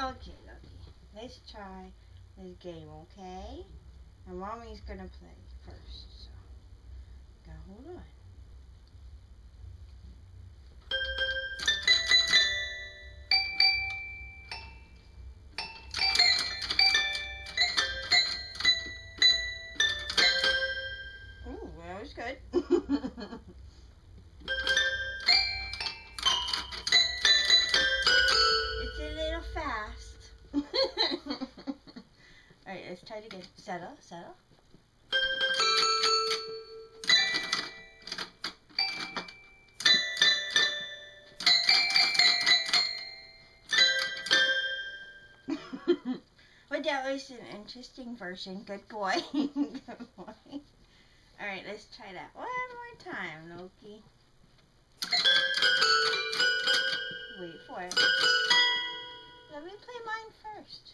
Okay, let's try this game, okay? And Mommy's gonna play first, so gotta hold on. Ooh, that was good. It's a little fast. Alright, let's try it again. Settle. But that was an interesting version. Good boy. Good boy. Alright, let's try that one more time, Loki. Wait for it. Let me play mine first.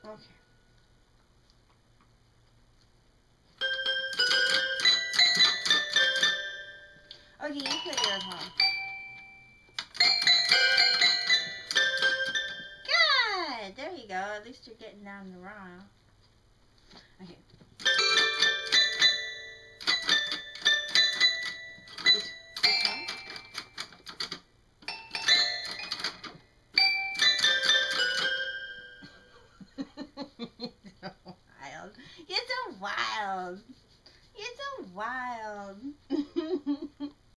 Okay. Okay, you play your home. Good! There you go. At least you're getting down the rhyme. Okay. This one? You're so wild. You're so wild. You're so wild.